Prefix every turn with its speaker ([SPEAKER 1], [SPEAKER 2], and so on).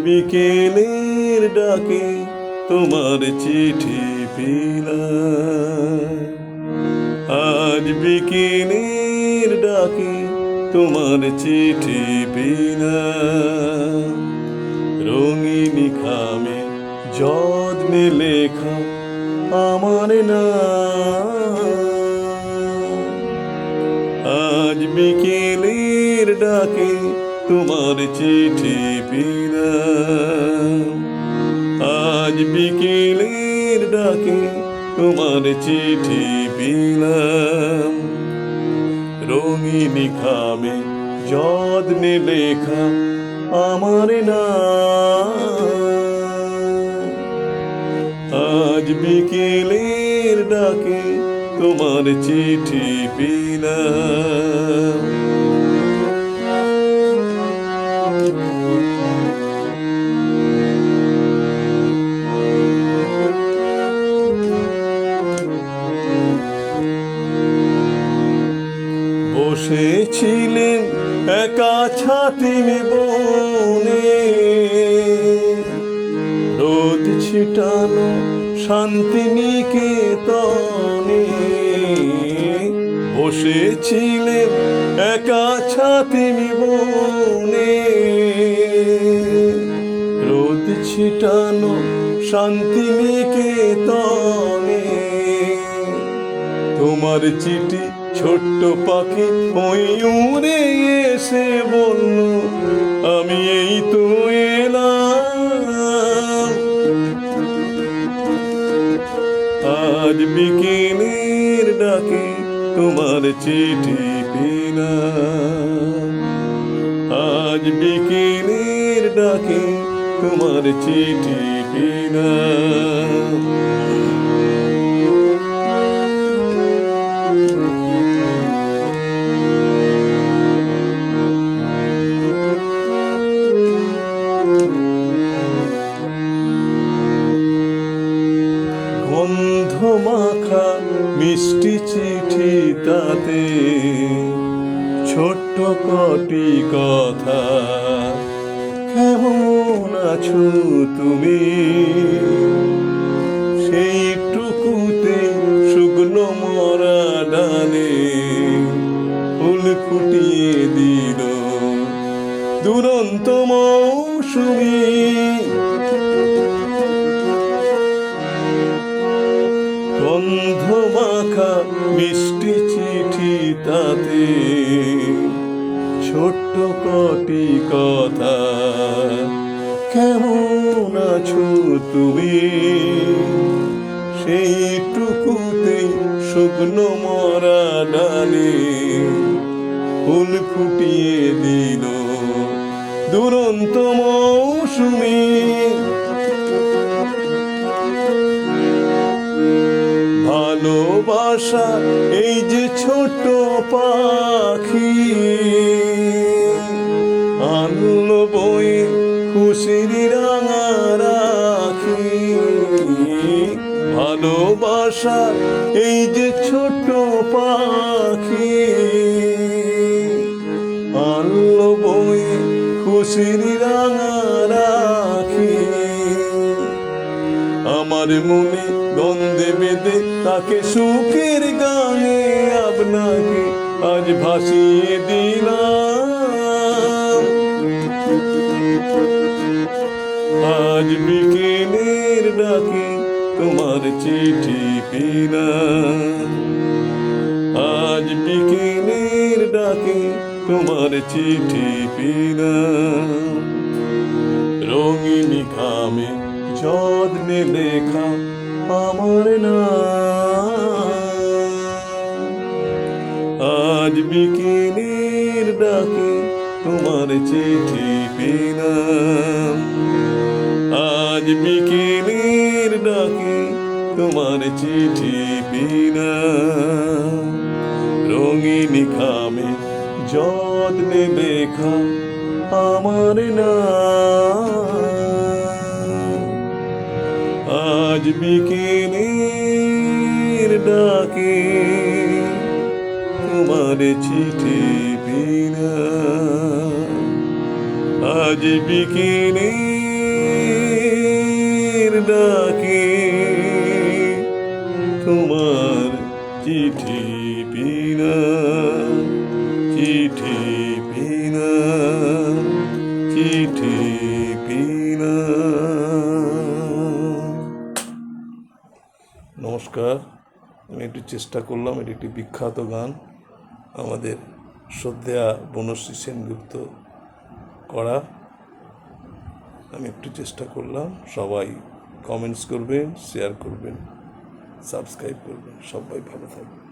[SPEAKER 1] বিকেলের ডাকে তোমার চিঠি পেলাম, আজ বিকেলের ডাকে তোমার চিঠি পেলাম। রঙিন খামে যত্নে লেখা আমার নাম, আজ বিকেলের ডাকে তোমার চিঠি পেলাম, আজ বিকেলের ডাকে তোমার চিঠি পেলাম। রঙিন খামে যত্নে লেখা আমার নাম, আজ বিকেলের ডাকে তোমার চিঠি পেলাম। বসেছিলেন একা ছাতিম বনে, রোদ ছিটানো শান্তিনিকেতনে। বসেছিলেন একা ছাতিম বনে, রোদ ছিটানো শান্তিনিকেতনে। তোমার চিঠি ছোট্ট পাখি ওই উড়ে এসে বলল, আমি এই তো এলাম। আজ বিকেলের ডাকে তোমার চিঠি পেলাম, আজ বিকেলের ডাকে তোমার চিঠি পেলাম। গন্ধ মাখা মিষ্টি চিঠি তাতে ছোট্ট কটি কথা, কেমন আছো তুমি, সেইটুকুতে শুকনো মরা ডালে ফুল ফুটিয়ে দিল দুরন্ত মৌসুমী। গন্ধ মাখা মিষ্টি চিঠি তাতে ছোট্ট কটি কথা, কেমন আছো তুমি, সেইটুকুতে শুকনো মরা ডালে ফুল ফুটিয়ে দিল দুরন্ত মৌসুমী। ভালোবাসা এই যে ছোট পাখি, আনলো বয়ে খুশির রাঙা রাখি। ভালোবাসা এই যে ছোট পাখি, আনলো বয়ে খুশির রাঙা রাখি। আমার মনে দ্বন্দ্বে বেঁধে তাকে সুখের গানে আপনাকে আজ ভাসিয়ে দিলাম। আজ বিকেলের ডাকে তোমার চিঠি পেলাম, আজ বিকেলের ডাকে তোমার চিঠি পেলাম। রঙিন খামে যত্নে লেখা আমার নাম, আজ বিকেলের ডাকে তোমার চিঠি পেলাম, আজ বিকেলের ডাকে তোমার চিঠি পেলাম। রঙিন খামে যত্নে লেখা আমার নাম, আজ বিকেলের ডাকে তোমার চিঠি পেলাম, আজ বিকেলে ডাকে, তোমার চিঠি বিনা, চিঠি বিনা, চিঠি বিনা। নমস্কার, আমি একটু চেষ্টা করলাম, এটি একটি বিখ্যাত গান আমাদের শ্রদ্ধেয়া বনশ্রী সেনগুপ্ত করা। আমি একটু চেষ্টা করলাম, সবাই কমেন্টস করবেন, শেয়ার করবেন, সাবস্ক্রাইব করবেন, সবাই ভালো থাকবেন।